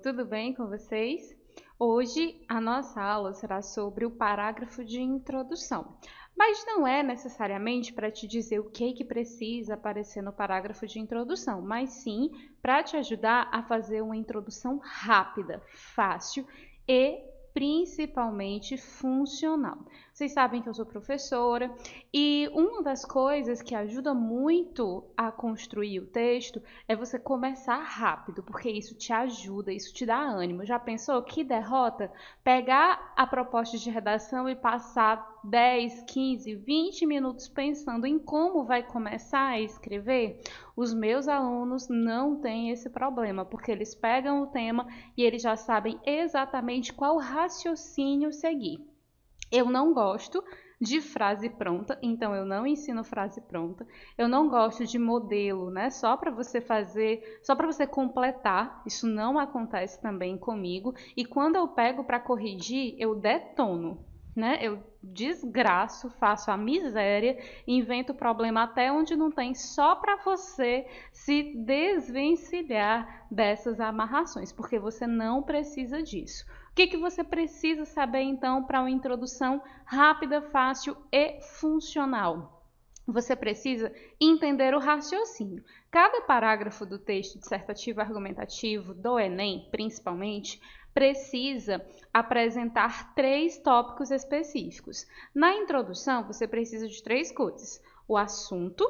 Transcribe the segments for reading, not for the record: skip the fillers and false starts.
tudo bem com vocês? Hoje a nossa aula será sobre o parágrafo de introdução, mas não é necessariamente para te dizer o que precisa aparecer no parágrafo de introdução, mas sim para te ajudar a fazer uma introdução rápida, fácil e principalmente funcional. Vocês sabem que eu sou professora e uma das coisas que ajuda muito a construir o texto é você começar rápido, porque isso te ajuda, isso te dá ânimo. Já pensou que derrota? Pegar a proposta de redação e passar 10, 15, 20 minutos pensando em como vai começar a escrever? Os meus alunos não têm esse problema, porque eles pegam o tema e eles já sabem exatamente qual raciocínio seguir. Eu não gosto de frase pronta, então eu não ensino frase pronta. Eu não gosto de modelo, né? Só para você fazer, só para você completar. Isso não acontece também comigo. E quando eu pego para corrigir, eu detono, né? Eu desgraço, faço a miséria, invento problema até onde não tem, só para você se desvencilhar dessas amarrações, porque você não precisa disso. O que você precisa saber então para uma introdução rápida, fácil e funcional? Você precisa entender o raciocínio. Cada parágrafo do texto dissertativo argumentativo do Enem, principalmente, precisa apresentar 3 tópicos específicos. Na introdução, você precisa de 3 coisas: o assunto,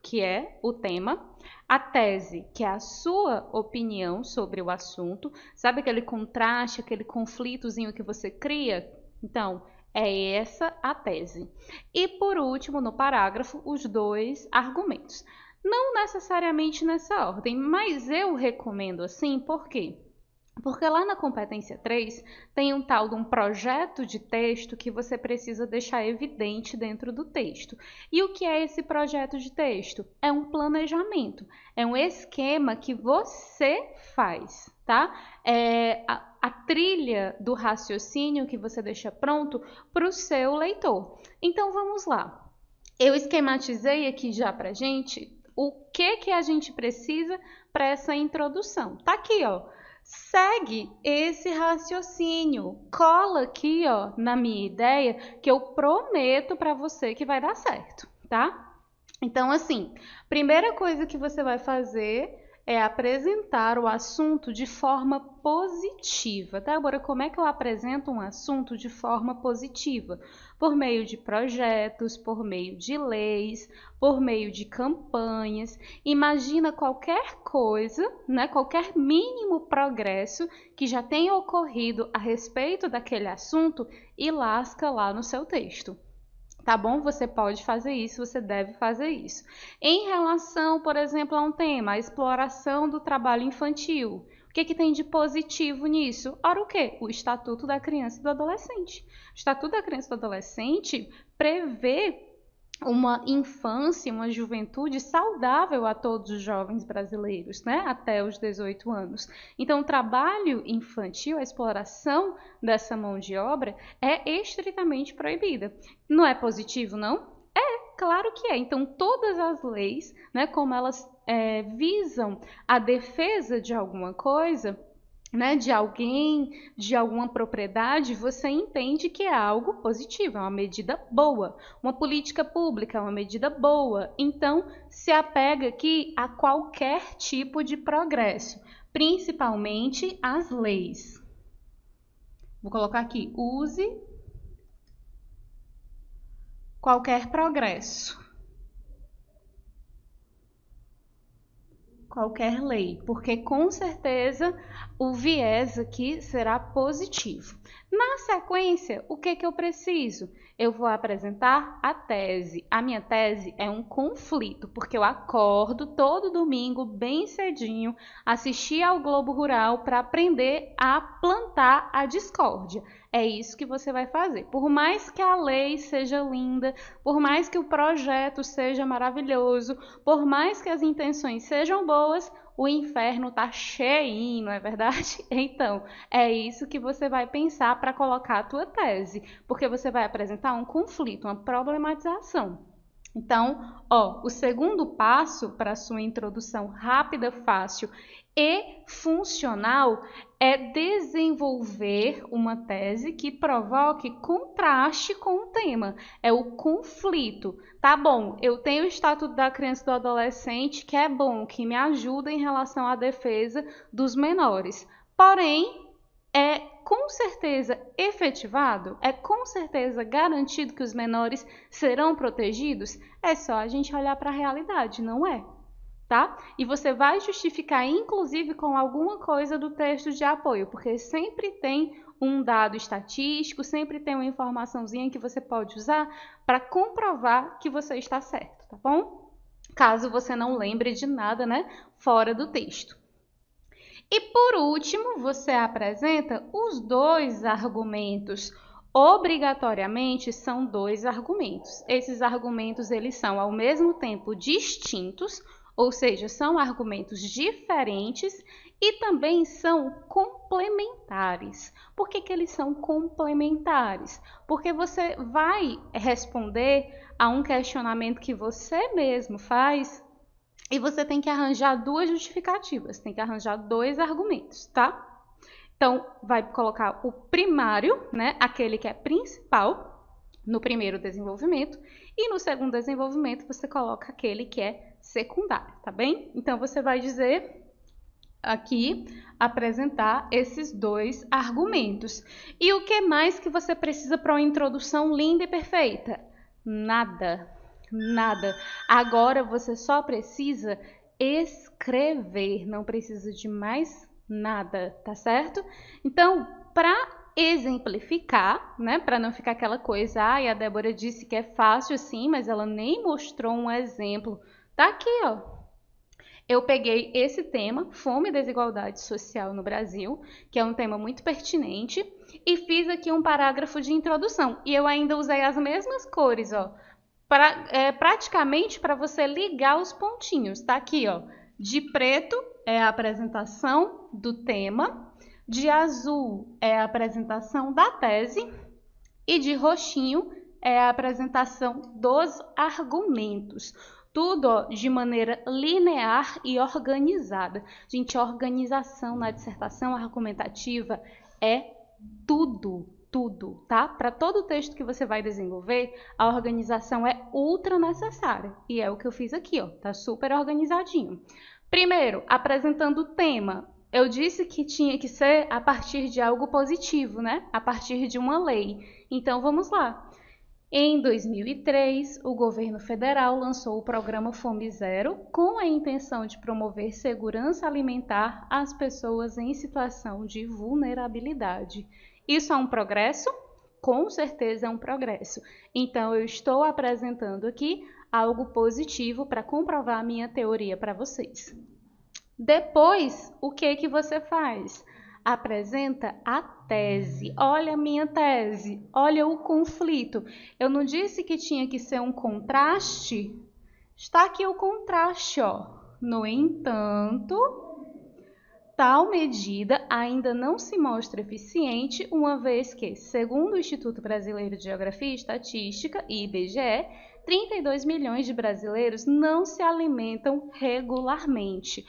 que é o tema, a tese, que é a sua opinião sobre o assunto, sabe aquele contraste, aquele conflitozinho que você cria? Então, é essa a tese. E por último, no parágrafo, os 2 argumentos. Não necessariamente nessa ordem, mas eu recomendo assim, por quê? Porque lá na competência 3 tem um tal de um projeto de texto que você precisa deixar evidente dentro do texto. E o que é esse projeto de texto? É um planejamento, é um esquema que você faz, tá? É a trilha do raciocínio que você deixa pronto para o seu leitor. Então vamos lá. Eu esquematizei aqui já para gente o que a gente precisa para essa introdução. Tá aqui, ó. Segue esse raciocínio, cola aqui, ó, na minha ideia, que eu prometo para você que vai dar certo, tá? Então, assim, primeira coisa que você vai fazer é apresentar o assunto de forma positiva. Tá? Agora, como é que eu apresento um assunto de forma positiva? Por meio de projetos, por meio de leis, por meio de campanhas. Imagina qualquer coisa, né, qualquer mínimo progresso que já tenha ocorrido a respeito daquele assunto e lasca lá no seu texto. Tá bom? Você pode fazer isso, você deve fazer isso. Em relação, por exemplo, a um tema, a exploração do trabalho infantil, o que tem de positivo nisso? Ora, o quê? O Estatuto da Criança e do Adolescente. O Estatuto da Criança e do Adolescente prevê uma infância, uma juventude saudável a todos os jovens brasileiros, né? Até os 18 anos. Então, o trabalho infantil, a exploração dessa mão de obra é estritamente proibida. Não é positivo, não? É, claro que é. Então, todas as leis, né, como elas visam a defesa de alguma coisa, né, de alguém, de alguma propriedade, você entende que é algo positivo, é uma medida boa. Uma política pública é uma medida boa. Então, se apega aqui a qualquer tipo de progresso, principalmente as leis. Vou colocar aqui, use qualquer progresso. Qualquer lei, porque com certeza o viés aqui será positivo. Na sequência, o que eu preciso? Eu vou apresentar a tese. A minha tese é um conflito, porque eu acordo todo domingo bem cedinho, assistir ao Globo Rural para aprender a plantar a discórdia. É isso que você vai fazer. Por mais que a lei seja linda, por mais que o projeto seja maravilhoso, por mais que as intenções sejam boas, o inferno tá cheinho, não é verdade? Então, é isso que você vai pensar para colocar a tua tese, porque você vai apresentar um conflito, uma problematização. Então, o segundo passo para a sua introdução rápida, fácil e funcional é desenvolver uma tese que provoque contraste com o tema. É o conflito. Tá bom, eu tenho o Estatuto da Criança e do Adolescente, que é bom, que me ajuda em relação à defesa dos menores. Porém, é com certeza efetivado? É com certeza garantido que os menores serão protegidos? É só a gente olhar para a realidade, não é? Tá? E você vai justificar, inclusive, com alguma coisa do texto de apoio, porque sempre tem um dado estatístico, sempre tem uma informaçãozinha que você pode usar para comprovar que você está certo, tá bom? Caso você não lembre de nada, né, fora do texto. E por último, você apresenta os dois argumentos. Obrigatoriamente são dois argumentos. Esses argumentos eles são ao mesmo tempo distintos, ou seja, são argumentos diferentes e também são complementares. Por que eles são complementares? Porque você vai responder a um questionamento que você mesmo faz e você tem que arranjar duas justificativas, tem que arranjar dois argumentos, tá? Então, vai colocar o primário, né, aquele que é principal, no primeiro desenvolvimento, e no segundo desenvolvimento você coloca aquele que é secundário, tá bem? Então, você vai dizer aqui, apresentar esses dois argumentos. E o que mais que você precisa para uma introdução linda e perfeita? Nada. Nada. Agora você só precisa escrever, não precisa de mais nada, tá certo? Então, para exemplificar, né, para não ficar aquela coisa, a Débora disse que é fácil sim, mas ela nem mostrou um exemplo. Tá aqui, ó. Eu peguei esse tema, fome e desigualdade social no Brasil, que é um tema muito pertinente, e fiz aqui um parágrafo de introdução. E eu ainda usei as mesmas cores, ó, praticamente para você ligar os pontinhos. Tá aqui, ó. De preto é a apresentação do tema, de azul é a apresentação da tese e de roxinho é a apresentação dos argumentos. Tudo, ó, de maneira linear e organizada. Gente, organização na dissertação argumentativa é tudo, tá? Para todo o texto que você vai desenvolver, a organização é ultra necessária. E é o que eu fiz aqui, ó, tá super organizadinho. Primeiro, apresentando o tema. Eu disse que tinha que ser a partir de algo positivo, né? A partir de uma lei. Então, vamos lá. Em 2003, o governo federal lançou o programa Fome Zero com a intenção de promover segurança alimentar às pessoas em situação de vulnerabilidade. Isso é um progresso? Com certeza é um progresso. Então, eu estou apresentando aqui algo positivo para comprovar a minha teoria para vocês. Depois, o que você faz? Apresenta a tese. Olha a minha tese, olha o conflito. Eu não disse que tinha que ser um contraste? Está aqui o contraste, ó. No entanto, tal medida ainda não se mostra eficiente, uma vez que, segundo o Instituto Brasileiro de Geografia e Estatística, IBGE, 32 milhões de brasileiros não se alimentam regularmente.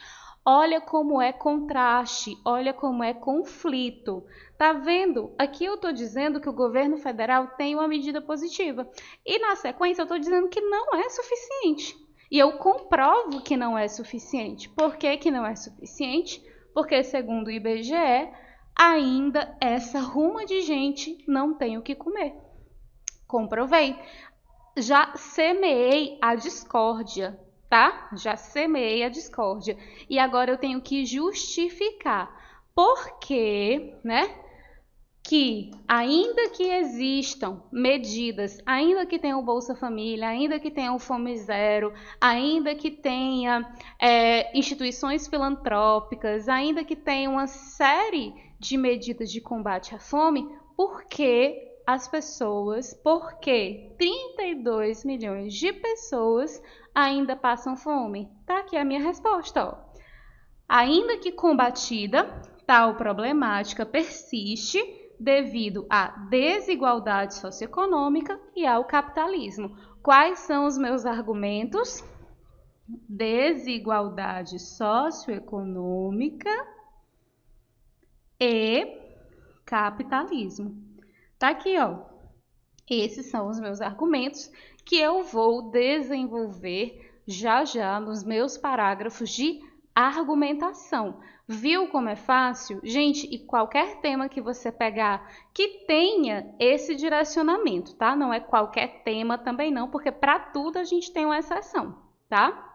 Olha como é contraste, olha como é conflito. Tá vendo? Aqui eu estou dizendo que o governo federal tem uma medida positiva. E na sequência eu estou dizendo que não é suficiente. E eu comprovo que não é suficiente. Por que não é suficiente? Porque, segundo o IBGE, ainda essa ruma de gente não tem o que comer. Comprovei. Já semeei a discórdia. Tá? Já semeei a discórdia. E agora eu tenho que justificar por que, né, que ainda que existam medidas, ainda que tenha o Bolsa Família, ainda que tenha o Fome Zero, ainda que tenha instituições filantrópicas, ainda que tenha uma série de medidas de combate à fome, por que as pessoas, por que 32 milhões de pessoas ainda passam fome? Tá aqui a minha resposta, ó. Ainda que combatida, tal problemática persiste devido à desigualdade socioeconômica e ao capitalismo. Quais são os meus argumentos? Desigualdade socioeconômica e capitalismo. Tá aqui, ó. Esses são os meus argumentos que eu vou desenvolver já já nos meus parágrafos de argumentação. Viu como é fácil? Gente, e qualquer tema que você pegar que tenha esse direcionamento, tá? Não é qualquer tema também não, porque para tudo a gente tem uma exceção, tá?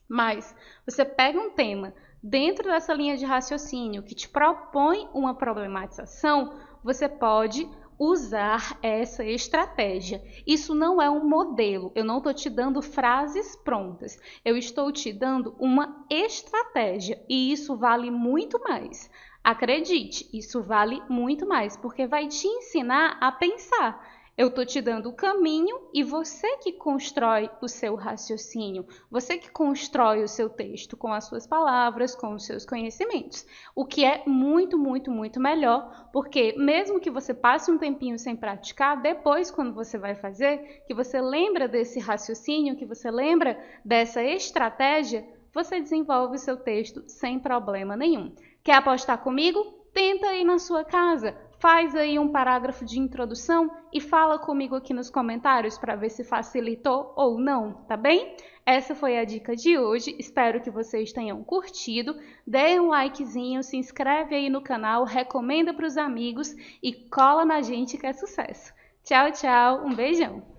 Mas você pega um tema dentro dessa linha de raciocínio que te propõe uma problematização, você pode usar essa estratégia. Isso não é um modelo, eu não estou te dando frases prontas, eu estou te dando uma estratégia e isso vale muito mais. Acredite, isso vale muito mais, porque vai te ensinar a pensar. Eu estou te dando o caminho e você que constrói o seu raciocínio, você que constrói o seu texto com as suas palavras, com os seus conhecimentos. O que é muito, muito, muito melhor, porque mesmo que você passe um tempinho sem praticar, depois quando você vai fazer, que você lembra desse raciocínio, que você lembra dessa estratégia, você desenvolve o seu texto sem problema nenhum. Quer apostar comigo? Tenta aí na sua casa. Faz aí um parágrafo de introdução e fala comigo aqui nos comentários para ver se facilitou ou não, tá bem? Essa foi a dica de hoje, espero que vocês tenham curtido. Dê um likezinho, se inscreve aí no canal, recomenda para os amigos e cola na gente que é sucesso. Tchau, tchau, um beijão!